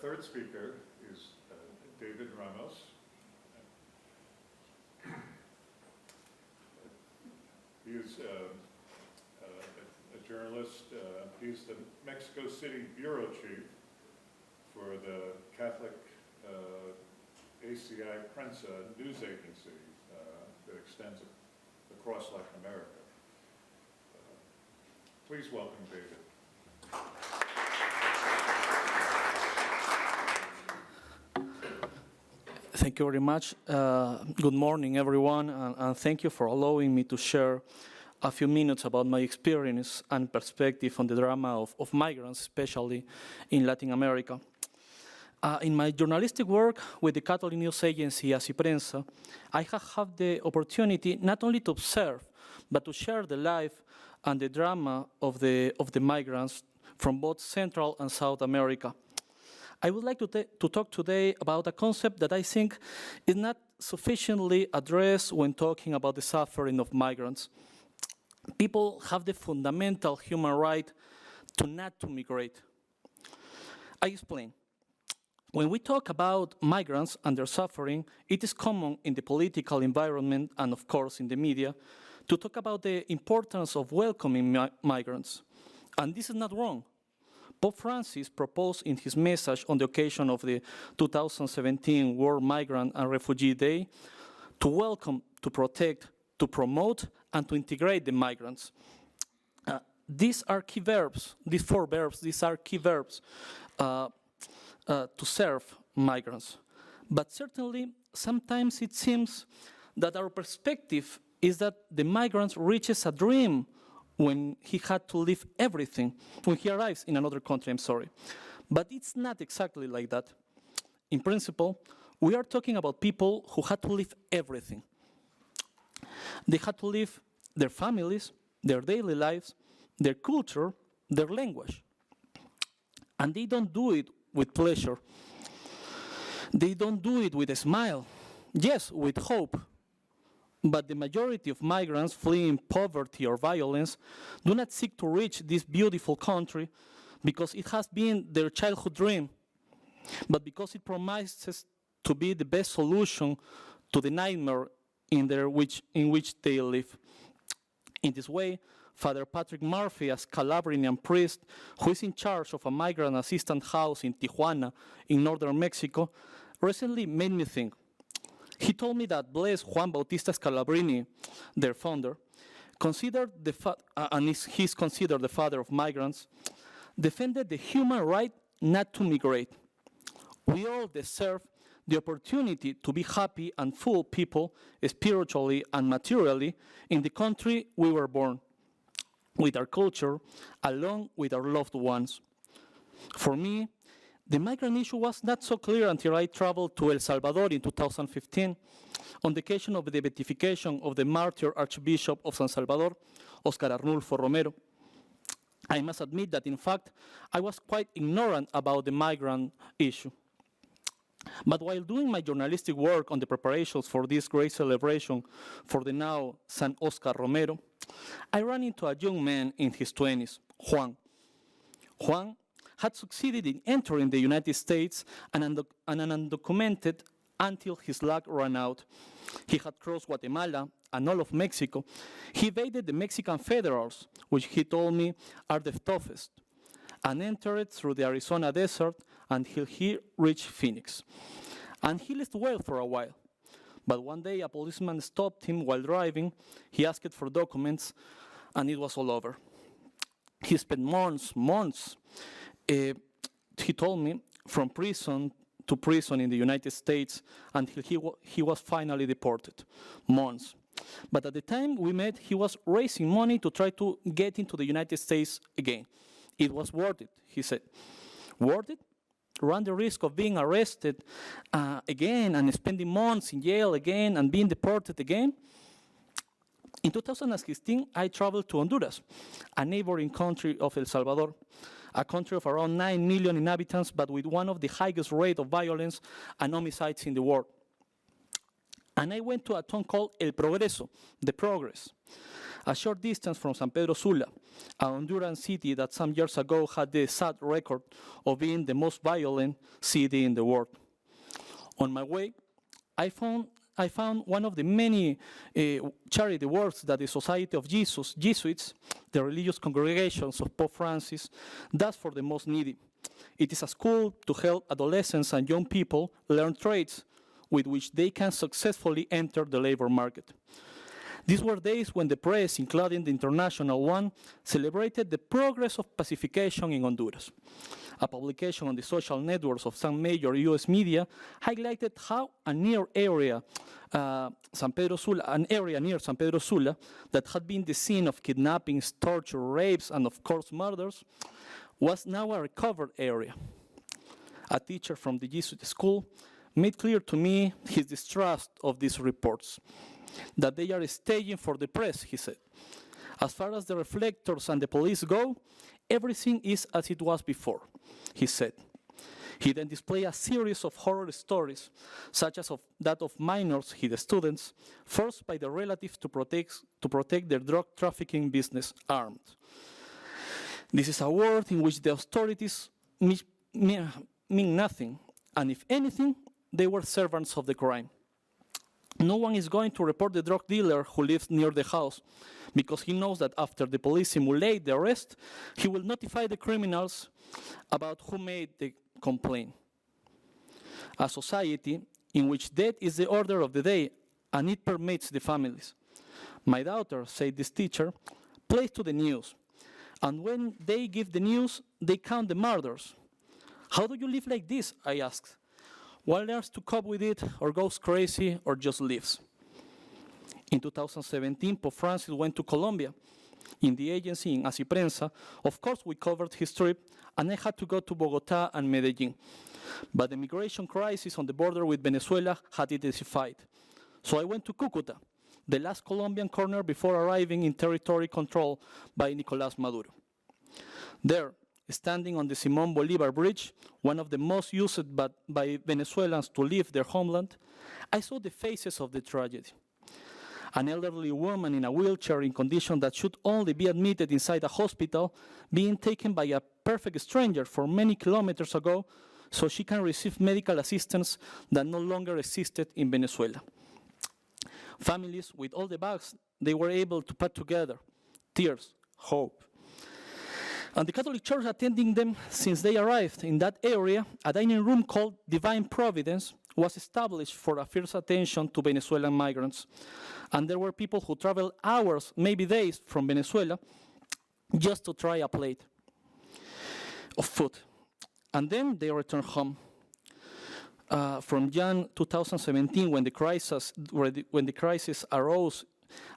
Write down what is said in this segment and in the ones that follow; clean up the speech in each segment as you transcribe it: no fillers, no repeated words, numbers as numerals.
third speaker is David Ramos. He is a journalist. He's the Mexico City bureau chief for the Catholic ACI Prensa news agency that extends across Latin America. Please welcome David. Thank you very much. Good morning, everyone, and thank you for allowing me to share a few minutes about my experience and perspective on the drama of migrants, especially in Latin America. In my journalistic work with the Catholic news agency Así Prensa, I have had the opportunity not only to observe, but to share the life and the drama of the migrants from both Central and South America. I would like to talk today about a concept that I think is not sufficiently addressed when talking about the suffering of migrants. People have the fundamental human right to not to migrate. I explain. When we talk about migrants and their suffering, it is common in the political environment and, of course, in the media to talk about the importance of welcoming migrants. And this is not wrong. Pope Francis proposed in his message on the occasion of the 2017 World Migrant and Refugee Day to welcome, to protect, to promote, and to integrate the migrants. These are key verbs, these four verbs, these are key verbs to serve migrants. But certainly, sometimes it seems that our perspective is that the migrant reaches a dream when he had to leave everything, when he arrives in another country, I'm sorry. But it's not exactly like that. In principle, we are talking about people who had to leave everything. They had to leave their families, their daily lives, their culture, their language. And they don't do it with pleasure. They don't do it with a smile. Yes, with hope. But the majority of migrants fleeing poverty or violence do not seek to reach this beautiful country because it has been their childhood dream, but because it promises to be the best solution to the nightmare in which they live. In this way, Father Patrick Murphy, a Calabrian priest who is in charge of a migrant assistance house in Tijuana, in northern Mexico, recently made me think. He told me that Blessed Juan Bautista Scalabrini, their founder, he's considered the father of migrants, defended the human right not to migrate. We all deserve the opportunity to be happy and full people, spiritually and materially, in the country we were born, with our culture, along with our loved ones. For me, the migrant issue was not so clear until I traveled to El Salvador in 2015 on the occasion of the beatification of the martyr Archbishop of San Salvador, Oscar Arnulfo Romero. I must admit that, in fact, I was quite ignorant about the migrant issue. But while doing my journalistic work on the preparations for this great celebration for the now San Oscar Romero, I ran into a young man in his 20s, Juan. Juan had succeeded in entering the United States and undocumented until his luck ran out. He had crossed Guatemala and all of Mexico. He evaded the Mexican federals, which he told me are the toughest, and entered through the Arizona desert until he reached Phoenix. And he lived well for a while. But one day a policeman stopped him while driving. He asked for documents, and it was all over. He spent months. He told me, from prison to prison in the United States until he was finally deported. Months. But at the time we met, he was raising money to try to get into the United States again. It was worth it, he said. Worth it? Run the risk of being arrested again and spending months in jail again and being deported again? In 2016, I traveled to Honduras, a neighboring country of El Salvador, a country of around 9 million inhabitants, but with one of the highest rates of violence and homicides in the world. And I went to a town called El Progreso, the Progress. a short distance from San Pedro Sula, a Honduran city that some years ago had the sad record of being the most violent city in the world. On my way, I found one of the many charity works that the Society of Jesus, Jesuits, the religious congregations of Pope Francis, does for the most needy. It is a school to help adolescents and young people learn trades with which they can successfully enter the labor market. These were days when the press, including the International one, celebrated the progress of pacification in Honduras. A publication on the social networks of some major US media highlighted how an area near San Pedro Sula that had been the scene of kidnappings, torture, rapes, and of course murders, was now a recovered area. A teacher from the Jesuit school made clear to me his distrust of these reports, that they are staging for the press, he said. As far as the reflectors and the police go, everything is as it was before, he said. He then displayed a series of horror stories, such as that of minors, his students, forced by their relatives to protect their drug trafficking business armed. This is a world in which the authorities mean nothing, and if anything, they were servants of the crime. No one is going to report the drug dealer who lives near the house, because he knows that after the police simulate the arrest, he will notify the criminals about who made the complaint. A society in which death is the order of the day, and it permits the families. My daughter, said this teacher, plays to the news, and when they give the news, they count the murders. How do you live like this? I asked. One learns to cope with it, or goes crazy, or just lives. In 2017, Pope Francis went to Colombia. In the agency in Así Prensa, of course we covered his trip, and I had to go to Bogotá and Medellín. But the migration crisis on the border with Venezuela had intensified. So I went to Cúcuta, the last Colombian corner before arriving in territory controlled by Nicolás Maduro. There, standing on the Simón Bolívar Bridge, one of the most used by Venezuelans to leave their homeland, I saw the faces of the tragedy. An elderly woman in a wheelchair in condition that should only be admitted inside a hospital, being taken by a perfect stranger from many kilometers ago so she can receive medical assistance that no longer existed in Venezuela. Families with all the bags they were able to put together, tears, hope. And the Catholic Church attending them since they arrived in that area, a dining room called Divine Providence was established for a fierce attention to Venezuelan migrants. And there were people who traveled hours, maybe days, from Venezuela just to try a plate of food. And then they returned home. From Jan 2017, when the crisis arose,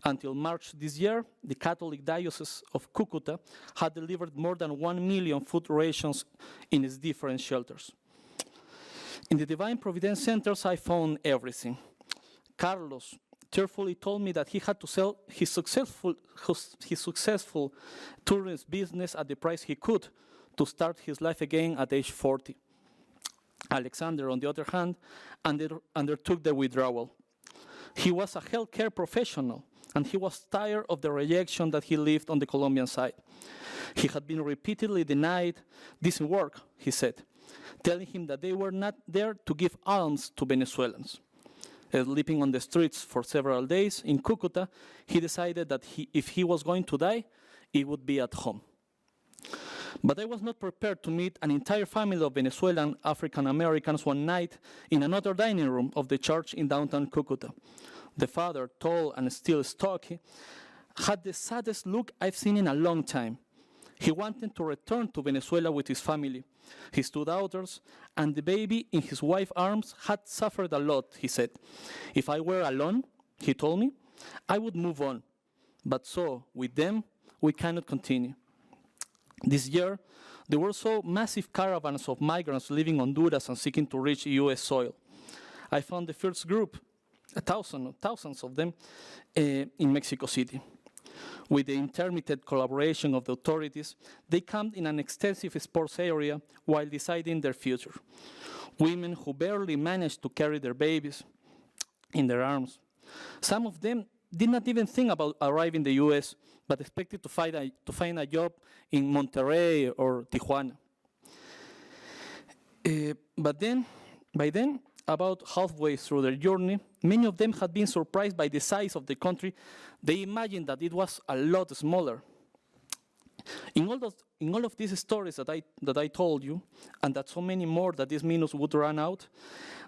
until March this year, the Catholic Diocese of Cúcuta had delivered more than 1 million food rations in its different shelters. In the Divine Providence centers, I found everything. Carlos tearfully told me that he had to sell his successful tourism business at the price he could to start his life again at age 40. Alexander, on the other hand, undertook the withdrawal. He was a healthcare professional, and he was tired of the rejection that he lived on the Colombian side. He had been repeatedly denied decent work, he said, telling him that they were not there to give alms to Venezuelans. Sleeping on the streets for several days in Cúcuta, he decided that if he was going to die, it would be at home. But I was not prepared to meet an entire family of Venezuelan African Americans one night in another dining room of the church in downtown Cúcuta. The father, tall and still stocky, had the saddest look I've seen in a long time. He wanted to return to Venezuela with his family. His 2 daughters and the baby in his wife's arms had suffered a lot, he said. If I were alone, he told me, I would move on. But so, with them, we cannot continue. This year, there were so massive caravans of migrants leaving Honduras and seeking to reach U.S. soil. I found the first group, thousands of them, in Mexico City. With the intermittent collaboration of the authorities, they camped in an extensive sports area while deciding their future. Women who barely managed to carry their babies in their arms. Some of them did not even think about arriving in the US, but expected to find a job in Monterrey or Tijuana. By then, about halfway through their journey, many of them had been surprised by the size of the country. They imagined that it was a lot smaller. In all of these stories that I told you, and that so many more that these minutes would run out,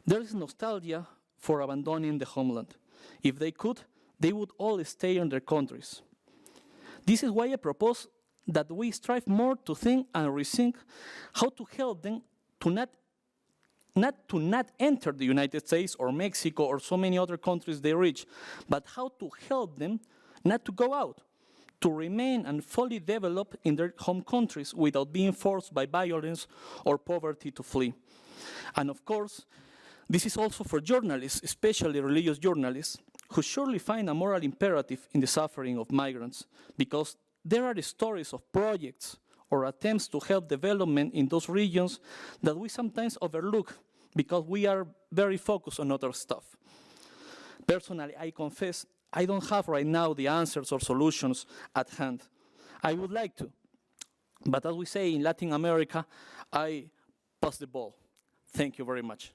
there is nostalgia for abandoning the homeland. If they could, they would all stay in their countries. This is why I propose that we strive more to think and rethink how to help them to not enter the United States or Mexico or so many other countries they reach, but how to help them not to go out, to remain and fully develop in their home countries without being forced by violence or poverty to flee. And of course, this is also for journalists, especially religious journalists, who surely find a moral imperative in the suffering of migrants, because there are stories of projects or attempts to help development in those regions that we sometimes overlook because we are very focused on other stuff. Personally, I confess, I don't have right now the answers or solutions at hand. I would like to, but as we say in Latin America, I pass the ball. Thank you very much.